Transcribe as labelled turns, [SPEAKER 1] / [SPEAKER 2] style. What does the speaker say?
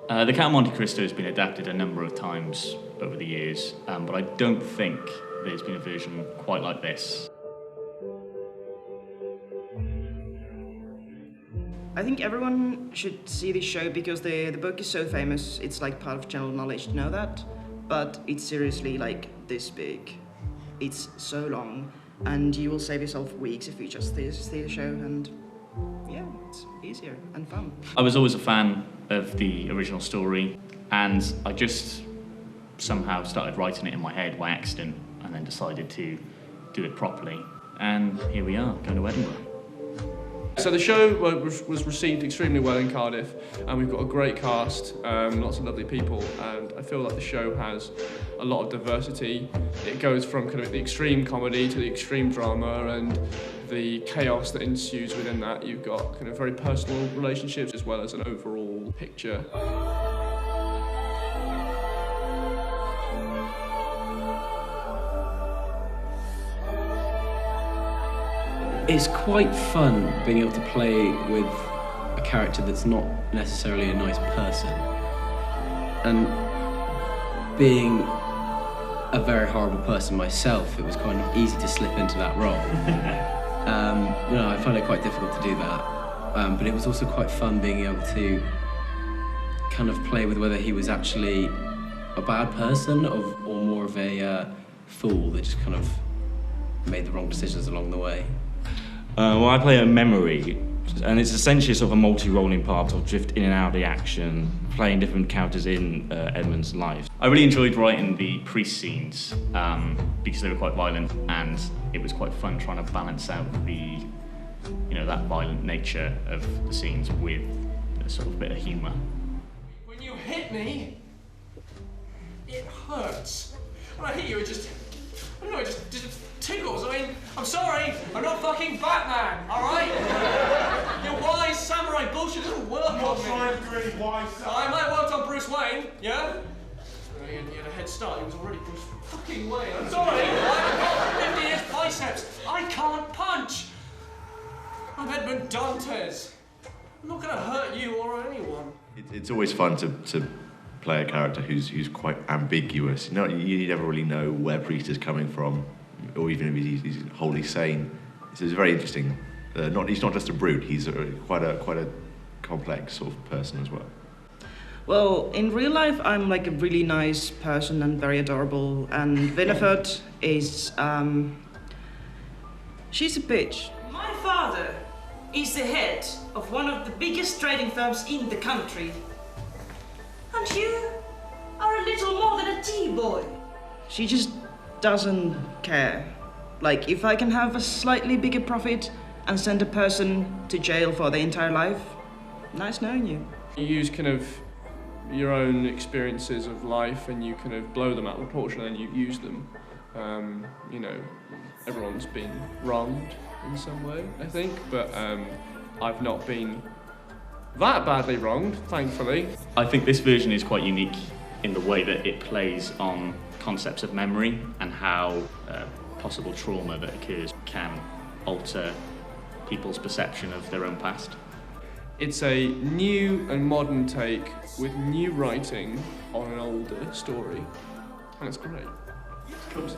[SPEAKER 1] The Count of Monte Cristo has been adapted a number of times over the years, but I don't think there's been a version quite like this.
[SPEAKER 2] I think everyone should see this show because the book is so famous, it's like part of general knowledge to know that, but it's seriously like this big. It's so long, and you will save yourself weeks if you just see the show, and yeah, it's easier and fun.
[SPEAKER 1] I was always a fan of the original story, and I just somehow started writing it in my head by accident, and then decided to do it properly. And here we are, going to Edinburgh.
[SPEAKER 3] So the show was received extremely well in Cardiff, and we've got a great cast, lots of lovely people, and I feel like the show has a lot of diversity. It goes from kind of the extreme comedy to the extreme drama, and the chaos that ensues within that. You've got kind of very personal relationships as well as an overall picture.
[SPEAKER 4] It's quite fun being able to play with a character that's not necessarily a nice person. And being a very horrible person myself, it was kind of easy to slip into that role. I find it quite difficult to do that. But it was also quite fun being able to kind of play with whether he was actually a bad person or more of a fool that just kind of made the wrong decisions along the way.
[SPEAKER 5] Well, I play a memory, and it's essentially sort of a multi-rolling part of drift in and out of the action, playing different characters in Edmund's life.
[SPEAKER 1] I really enjoyed writing the priest scenes because they were quite violent, and it was quite fun trying to balance out the, that violent nature of the scenes with a sort of bit of humour.
[SPEAKER 3] When you hit me, it hurts. When I hit you, it just tickles. I mean, I'm sorry, I'm not fucking Batman, all right? Your wise samurai bullshit doesn't work on me.
[SPEAKER 6] Not trying to be wise.
[SPEAKER 3] I might have worked on Bruce Wayne, yeah? He had a head start, he was already Bruce fucking Wayne. I'm sorry, I've got 50 years biceps. I can't punch. I'm Edmund Dantes. I'm not gonna hurt you or anyone.
[SPEAKER 7] It's always fun to play a character who's quite ambiguous. You never really know where Priest is coming from, or even if he's wholly sane. So it's very interesting. He's not just a brute. He's quite a complex sort of person as well.
[SPEAKER 2] Well, in real life, I'm like a really nice person and very adorable. And Winifred is, she's a bitch.
[SPEAKER 8] My father is the head of one of the biggest trading firms in the country. And you are a little more than a tea boy.
[SPEAKER 2] She just doesn't care. Like, if I can have a slightly bigger profit and send a person to jail for their entire life, nice knowing you.
[SPEAKER 3] You use kind of your own experiences of life and you kind of blow them out of proportion and you use them. Everyone's been wronged in some way, I think, but I've not been that badly wronged, thankfully.
[SPEAKER 1] I think this version is quite unique in the way that it plays on concepts of memory and how possible trauma that occurs can alter people's perception of their own past.
[SPEAKER 3] It's a new and modern take with new writing on an older story, and it's great. Come see.